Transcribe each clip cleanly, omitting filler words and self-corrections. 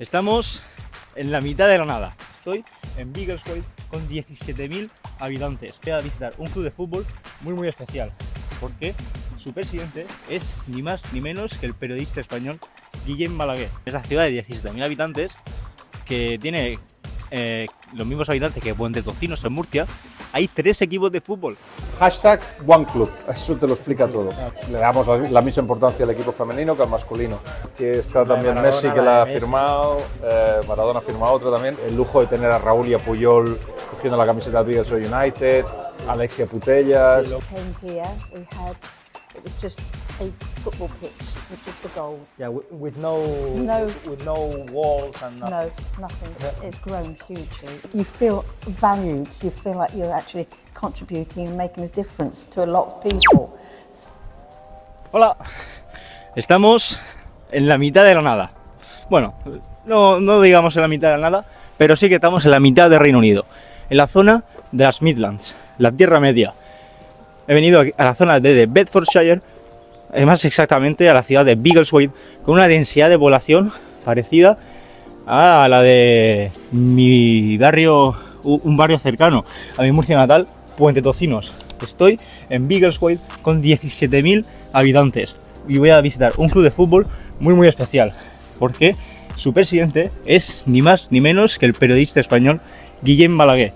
Estamos en la mitad de la nada. Estoy en Biggleswade con 17.000 habitantes. Voy a visitar un club de fútbol muy especial, porque su presidente es ni más ni menos que el periodista español Guillem Balaguer. Es la ciudad de 17.000 habitantes que tiene los mismos habitantes que Puente-Tocinos en Murcia. Hay 3 equipos de fútbol. Hashtag OneClub, eso te lo explica todo. Le damos la misma importancia al equipo femenino que al masculino. Aquí está también Maradona, Messi, que la ha firmado, Maradona ha firmado otro también. El lujo de tener a Raúl y a Puyol cogiendo la camiseta del Biggleswade United, Alexia Putellas. Came here, it was just a football pitch with just the goals. Yeah, with no walls and nothing. No, nothing. It's grown hugely. You feel valued. You feel like you're actually contributing and making a difference to a lot of people. Hola, estamos en la mitad de la nada. Bueno, no digamos en la mitad de la nada, pero sí que estamos en la mitad de Reino Unido, en la zona de las Midlands, la Tierra Media. He venido a la zona de Bedfordshire, más exactamente a la ciudad de Biggleswade, con una densidad de población parecida a la de mi barrio, un barrio cercano a mi Murcia natal, Puente-Tocinos. Estoy en Biggleswade con 17.000 habitantes y voy a visitar un club de fútbol muy especial, porque su presidente es ni más ni menos que el periodista español Guillem Balaguer.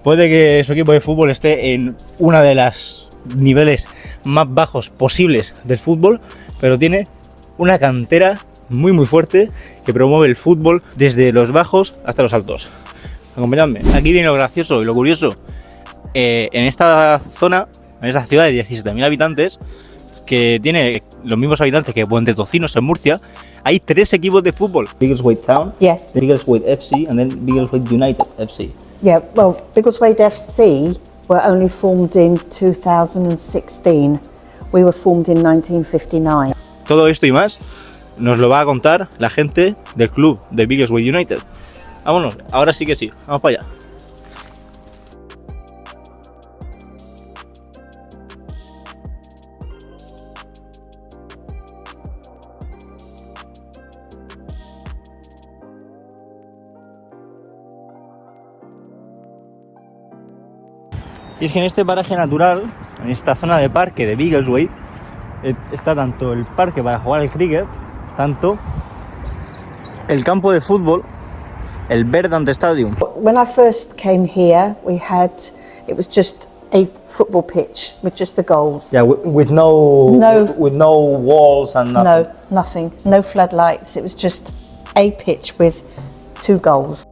Puede que su equipo de fútbol esté en una de las niveles más bajos posibles del fútbol, pero tiene una cantera muy fuerte que promueve el fútbol desde los bajos hasta los altos. Acompañadme. Aquí viene lo gracioso y lo curioso. En esta zona, en esta ciudad de 17.000 habitantes, que tiene los mismos habitantes que Puente-Tocinos en Murcia, hay 3 equipos de fútbol. Biggleswade Town, Yes. Biggleswade FC and then Biggleswade United FC. Yeah, well, Biggleswade FC were only formed in 2016. We were formed in 1959. Todo esto y más nos lo va a contar la gente del club de Biggleswade United. Vámonos, ahora sí que sí, vamos para allá. Y es que en este paraje natural, en esta zona de parque de Biggleswade, está tanto el parque para jugar al cricket, tanto el campo de fútbol, el Verdant Stadium. When I first came here, it was just a football pitch with just the goals. Yeah, with no walls and nothing. No, nothing. No floodlights. It was just a pitch with 2 goals.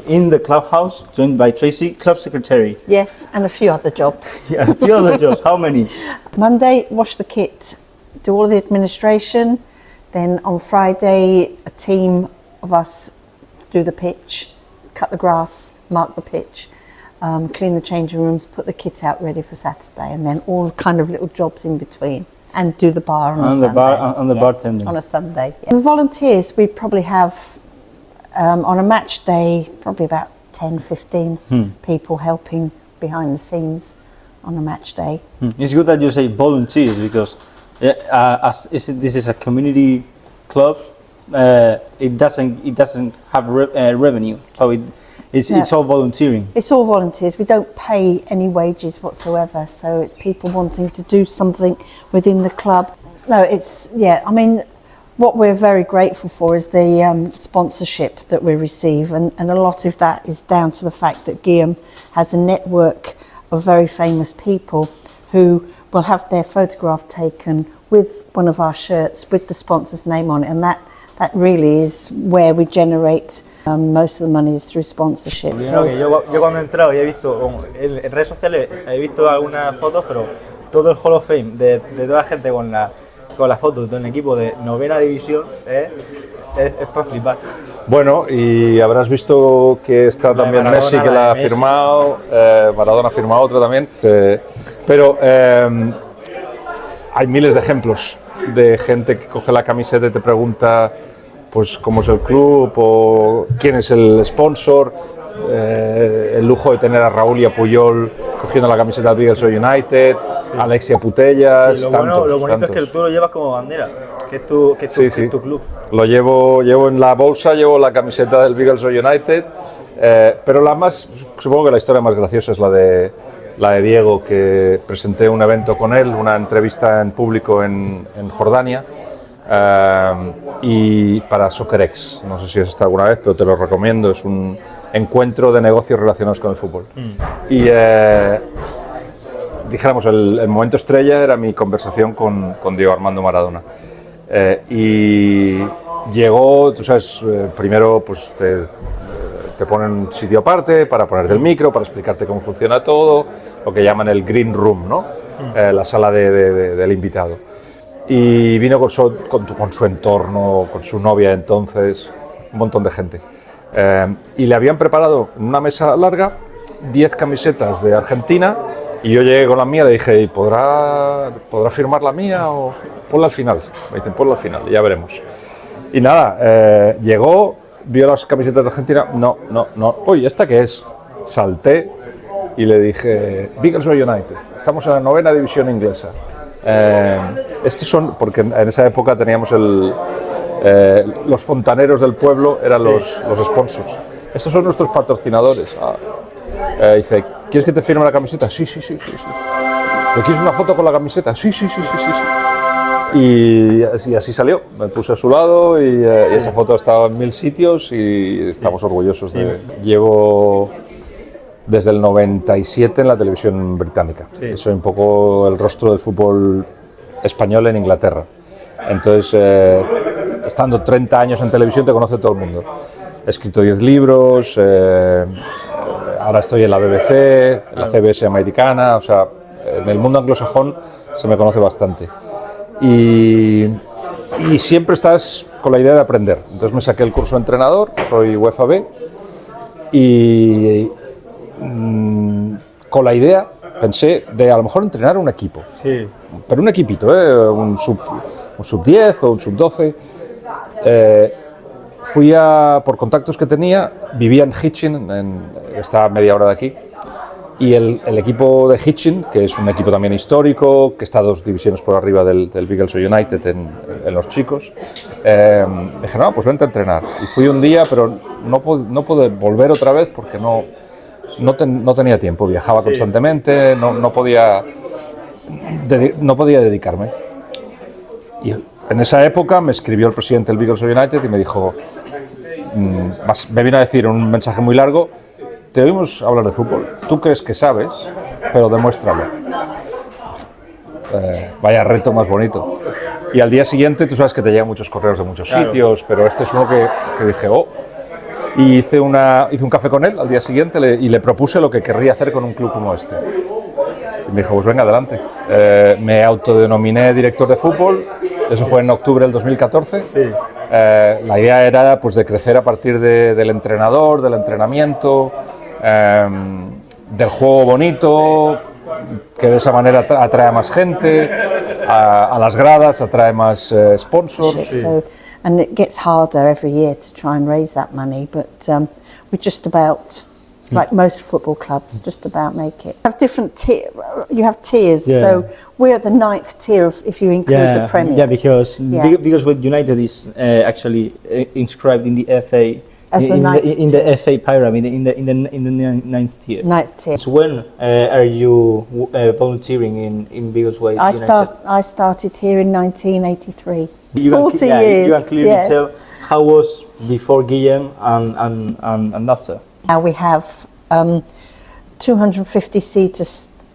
In the clubhouse, joined by Tracy, club secretary. Yes, and a few other jobs. Yeah, a few other jobs. How many? Monday, wash the kit, do all the administration. Then on Friday, a team of us do the pitch, cut the grass, mark the pitch, clean the changing rooms, put the kit out ready for Saturday, and then all kind of little jobs in between. And do the bar on a Sunday. Bartending. On a Sunday. Yeah. And volunteers, we probably have on a match day, probably about 10, 15 people helping behind the scenes on a match day. It's good that you say volunteers because this is a community club. It doesn't have revenue, so it's all volunteering. It's all volunteers. We don't pay any wages whatsoever, so it's people wanting to do something within the club. No, I mean, what we're very grateful for is the sponsorship that we receive, and a lot of that is down to the fact that Guillaume has a network of very famous people who will have their photograph taken with one of our shirts with the sponsor's name on it, and that really is where we generate most of the money is through sponsorship. So. Yo cuando he entrado y he visto en redes sociales he visto algunas fotos, pero todo el Hall of Fame de toda la gente con las fotos de un equipo de 9ª división es para flipar. Bueno, y habrás visto que está también Maradona, Messi, que la ha firmado, Maradona ha firmado otra también, pero hay miles de ejemplos de gente que coge la camiseta y te pregunta pues cómo es el club o quién es el sponsor. El lujo de tener a Raúl y a Puyol cogiendo la camiseta del Bielsa United, Alexia Putellas, lo tantos. bonito es que tú lo llevas como bandera, que es tu club. Lo llevo en la bolsa, llevo la camiseta del Bielsa United, pero supongo que la historia más graciosa es la de Diego, que presenté un evento con él, una entrevista en público en Jordania, y para SoccerX, no sé si has estado alguna vez, pero te lo recomiendo, es un encuentro de negocios relacionados con el fútbol. Y dijéramos, el momento estrella era mi conversación con Diego Armando Maradona. Y llegó, tú sabes, primero pues te ponen un sitio aparte para ponerte el micro, para explicarte cómo funciona todo, lo que llaman el green room, ¿no? La sala del invitado. Y vino con su entorno, con su novia entonces, un montón de gente. Y le habían preparado en una mesa larga 10 camisetas de Argentina, y yo llegué con la mía, le dije, ¿podrá firmar la mía o ponla al final? Me dicen, ponla al final, y ya veremos. Y nada, llegó, vio las camisetas de Argentina, no, uy, ¿esta qué es? Salté y le dije, Bielsa United, estamos en la 9ª división inglesa. Estos son, porque en esa época teníamos los fontaneros del pueblo, eran los sponsors. Estos son nuestros patrocinadores. Dice, ¿quieres que te firme la camiseta? Sí. ¿Le quieres una foto con la camiseta? Sí. Y así salió. Me puse a su lado y esa foto ha estado en 1000 sitios y estamos orgullosos de... Llevo desde el 97 en la televisión británica. Soy un poco el rostro del fútbol español en Inglaterra. Entonces, estando 30 años en televisión, te conoce todo el mundo. He escrito 10 libros, ahora estoy en la BBC, en la CBS americana, o sea, en el mundo anglosajón se me conoce bastante. Y siempre estás con la idea de aprender. Entonces me saqué el curso de entrenador, soy UEFA B, y con la idea pensé de a lo mejor entrenar un equipo. Sí. Pero un equipito, un sub 10 o un sub 12. Fui por contactos que tenía, vivía en Hitchin, está a media hora de aquí, y el equipo de Hitchin, que es un equipo también histórico, que está 2 divisiones por arriba del Bielsa United en los chicos, me dije, no, pues vente a entrenar. Y fui un día, pero no pude volver otra vez porque no tenía tiempo, viajaba constantemente, no podía dedicarme. Y en esa época me escribió el presidente del Bielsa United y me dijo, me vino a decir un mensaje muy largo, te oímos hablar de fútbol, tú crees que sabes, pero demuéstralo. Vaya reto más bonito. Y al día siguiente, tú sabes que te llegan muchos correos de muchos sitios, pero este es uno que dije, y hice un café con él al día siguiente y le propuse lo que querría hacer con un club como este. Y me dijo, pues venga, adelante. Me autodenominé director de fútbol, eso fue en octubre del 2014. La idea era pues, de crecer a partir del entrenador, del entrenamiento, del juego bonito, que de esa manera atrae a más gente, a las gradas, atrae más sponsors. And it gets harder every year to try and raise that money, but we're just about like most football clubs, just about make it. You have tiers, Yeah. so we're at the 9th tier if you include the Premier. Yeah, because Yeah. Biggleswade United is actually inscribed in the FA As the in ninth the FA pyramid in the 9th tier. 9th tier. So when are you volunteering in Biggleswade United? I started here in 1983. You 40 can, years. You can clearly yeah. tell how was before Guillem and after. Now we have 250 seater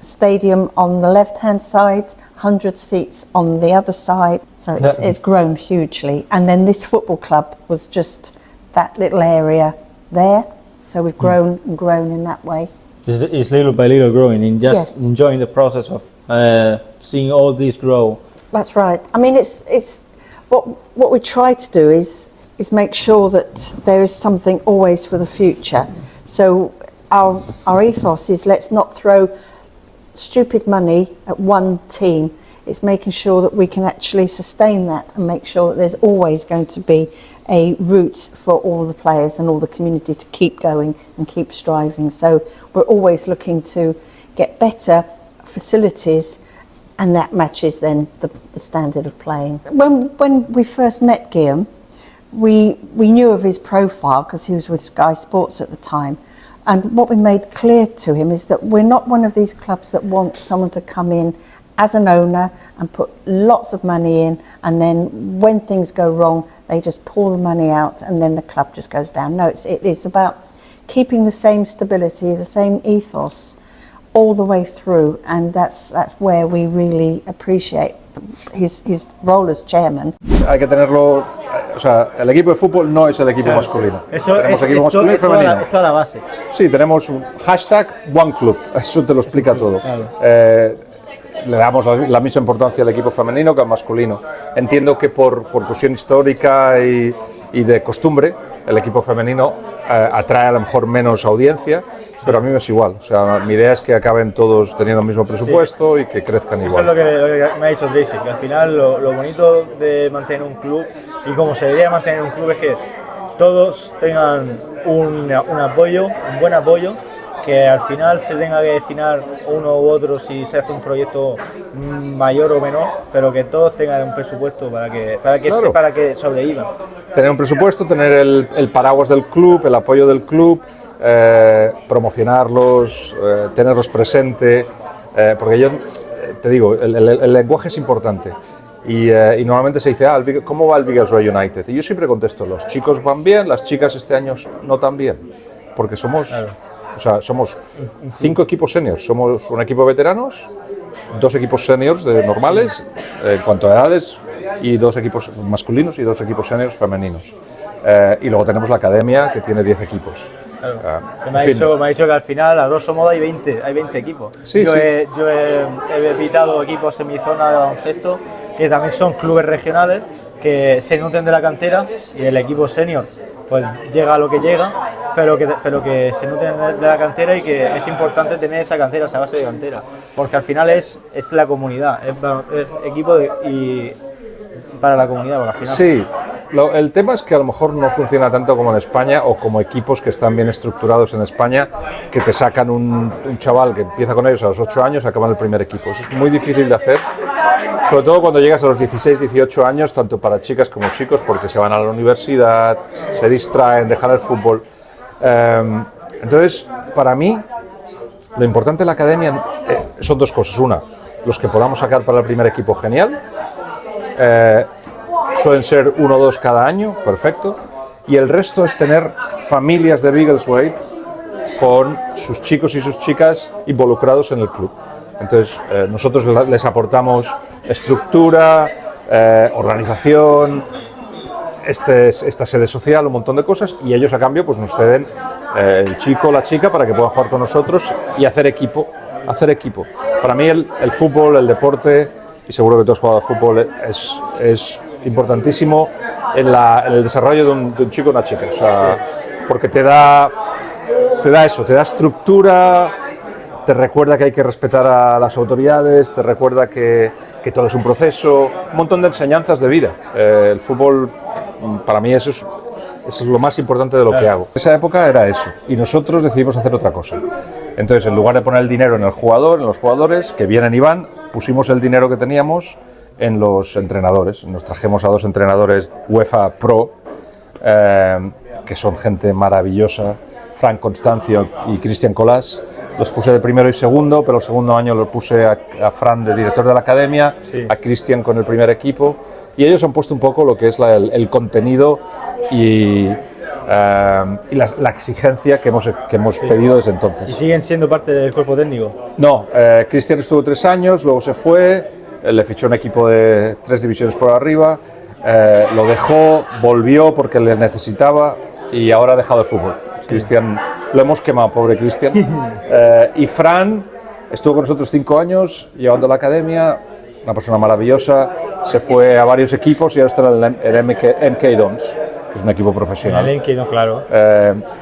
stadium on the left-hand side, 100 seats on the other side. So it's grown hugely. And then this football club was just that little area there. So we've grown and grown in that way. It's little by little growing and just Yes. enjoying the process of seeing all this grow. That's right. I mean, it's what we try to do is make sure that there is something always for the future. So our ethos is let's not throw stupid money at one team. It's making sure that we can actually sustain that and make sure that there's always going to be a route for all the players and all the community to keep going and keep striving. So we're always looking to get better facilities, and that matches then the standard of playing. When we first met Guillem, we knew of his profile because he was with Sky Sports at the time. And what we made clear to him is that we're not one of these clubs that want someone to come in as an owner and put lots of money in, and then when things go wrong, they just pull the money out and then the club just goes down. No, it is about keeping the same stability, the same ethos all the way through, and that's where we really appreciate his role as chairman. Hay que tenerlo, o sea, el equipo de fútbol no es el equipo masculino. Tenemos equipo masculino y femenino. Es toda la base. Sí, tenemos un hashtag OneClub, eso te lo explica todo. Le damos la misma importancia al equipo femenino que al masculino. Entiendo que por cuestión histórica y de costumbre, el equipo femenino atrae a lo mejor menos audiencia, pero a mí me es igual. O sea, mi idea es que acaben todos teniendo el mismo presupuesto y que crezcan Eso igual. es lo que me ha dicho Daisy, que al final lo bonito de mantener un club y como se debería mantener un club es que todos tengan un apoyo, un buen apoyo, que al final se tenga que destinar uno u otro si se hace un proyecto mayor o menor, pero que todos tengan un presupuesto para que sobrevivan. Tener un presupuesto, tener el paraguas del club, el apoyo del club, promocionarlos, tenerlos presente, porque yo te digo, el lenguaje es importante. Y normalmente se dice, ¿cómo va el Biggleswade United? Y yo siempre contesto, los chicos van bien, las chicas este año no tan bien, porque somos 5 equipos seniors, somos un equipo de veteranos, 2 equipos seniors normales en cuanto a edades y 2 equipos masculinos y 2 equipos seniors femeninos. Y luego tenemos la academia que tiene 10 equipos. Me ha dicho que al final a grosso modo hay 20 equipos. Sí, Yo he visitado equipos en mi zona de baloncesto que también son clubes regionales que se nutren de la cantera y el equipo senior pues llega a lo que llega, pero que se nutren de la cantera y que es importante tener esa cantera, esa base de cantera, porque al final es la comunidad, es equipo y para la comunidad, porque al final... Sí, el tema es que a lo mejor no funciona tanto como en España o como equipos que están bien estructurados en España, que te sacan un chaval que empieza con ellos a los 8 años y acaba en el primer equipo. Eso es muy difícil de hacer, sobre todo cuando llegas a los 16, 18 años, tanto para chicas como chicos, porque se van a la universidad, se distraen, dejan el fútbol. Entonces, para mí, lo importante de la academia son 2 cosas. Una, los que podamos sacar para el primer equipo, genial. Suelen ser 1 o 2 cada año, perfecto. Y el resto es tener familias de Biggleswade con sus chicos y sus chicas involucrados en el club. Entonces, nosotros les aportamos estructura, organización, esta sede social, un montón de cosas, y ellos a cambio pues nos ceden el chico o la chica para que puedan jugar con nosotros y hacer equipo. Para mí el fútbol, el deporte, y seguro que tú has jugado al fútbol, es importantísimo en el desarrollo de un chico o una chica, o sea, porque te da eso, te da estructura, te recuerda que hay que respetar a las autoridades, te recuerda que todo es un proceso, un montón de enseñanzas de vida. El fútbol, para mí, eso Eso es lo más importante de lo que hago. En esa época era eso, y nosotros decidimos hacer otra cosa. Entonces, en lugar de poner el dinero en el jugador, en los jugadores, que vienen y van, pusimos el dinero que teníamos en los entrenadores. Nos trajimos a 2 entrenadores UEFA Pro, que son gente maravillosa, Frank Constancio y Cristian Colás. Los puse de primero y segundo, pero el segundo año lo puse a Fran de director de la academia, sí, a Cristian con el primer equipo, y ellos han puesto un poco lo que es el contenido y la exigencia que hemos pedido desde entonces. ¿Y siguen siendo parte del cuerpo técnico? No, Cristian estuvo 3 años, luego se fue, le fichó un equipo de 3 divisiones por arriba, lo dejó, volvió porque le necesitaba y ahora ha dejado el fútbol. Cristian, lo hemos quemado, pobre Cristian. Y Fran estuvo con nosotros 5 años, llevando la academia, una persona maravillosa, se fue a varios equipos y ahora está en el MK Dons, que es un equipo profesional. En el MK Dons, claro.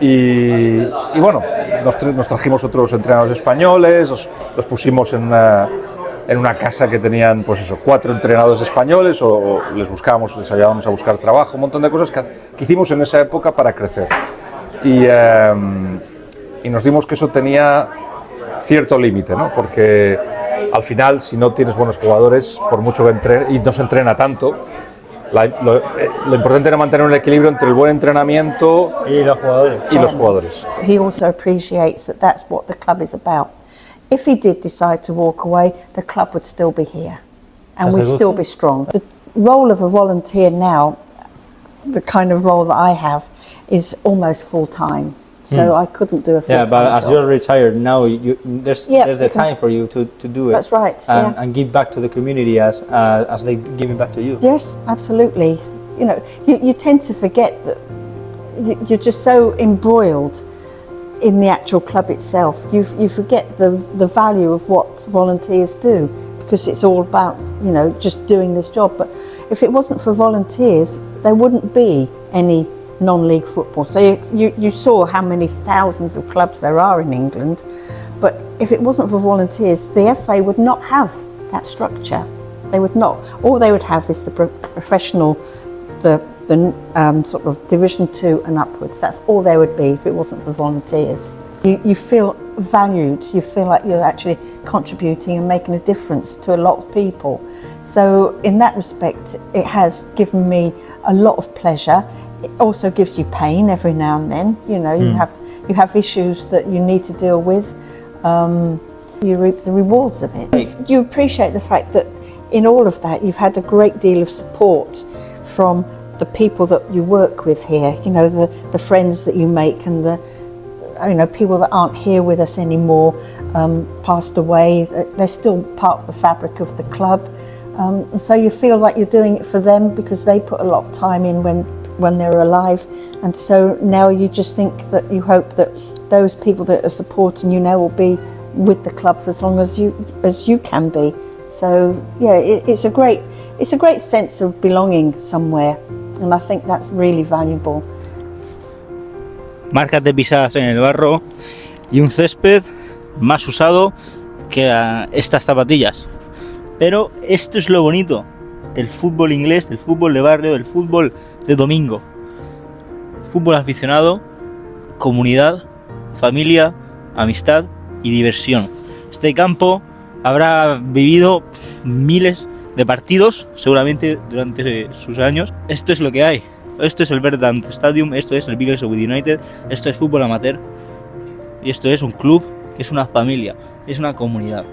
Y bueno, nos trajimos otros entrenadores españoles, los pusimos en una casa que tenían, pues eso, 4 entrenadores españoles, o les ayudábamos a buscar trabajo, un montón de cosas que hicimos en esa época para crecer. Y nos dimos que eso tenía cierto límite, ¿no? Porque al final, si no tienes buenos jugadores, por mucho que entrene, y no se entrena tanto, lo importante era mantener un equilibrio entre el buen entrenamiento y los jugadores. He also appreciates that that's what the club is about. If he did decide to walk away, the club would still be here, and we'd still be strong. The role of a volunteer now, the kind of role that I have, is almost full-time. So I couldn't do a full-time job. Yeah, but as you're retired now, there's the time for you to do it. That's right. And give back to the community as they giving back to you. Yes, absolutely. You know, you tend to forget that you're just so embroiled in the actual club itself. You forget the value of what volunteers do, because it's all about, you know, just doing this job. But if it wasn't for volunteers, there wouldn't be any non-league football. So you saw how many thousands of clubs there are in England, but if it wasn't for volunteers, the FA would not have that structure. They would not. All they would have is the professional, the sort of Division 2 and upwards. That's all there would be if it wasn't for volunteers. You feel valued, you feel like you're actually contributing and making a difference to a lot of people. So in that respect, it has given me a lot of pleasure. It also gives you pain every now and then. You know, you have issues that you need to deal with. You reap the rewards of it. You appreciate the fact that in all of that, you've had a great deal of support from the people that you work with here. You know, the friends that you make, and the people that aren't here with us anymore, passed away. They're still part of the fabric of the club. And so you feel like you're doing it for them because they put a lot of time in when they were alive. And so now you just think that you hope that those people that are supporting you now will be with the club for as long as you can be. So yeah, it's a great sense of belonging somewhere, and I think that's really valuable. Marcas de pisadas en el barro y un césped más usado que estas zapatillas. Pero esto es lo bonito del fútbol inglés, del fútbol de barrio, del fútbol de domingo. Fútbol aficionado, comunidad, familia, amistad y diversión. Este campo habrá vivido miles de partidos, seguramente durante sus años. Esto es lo que hay. Esto es el Verdant Stadium, esto es el Middlesbrough United, esto es fútbol amateur y esto es un club, es una familia, es una comunidad.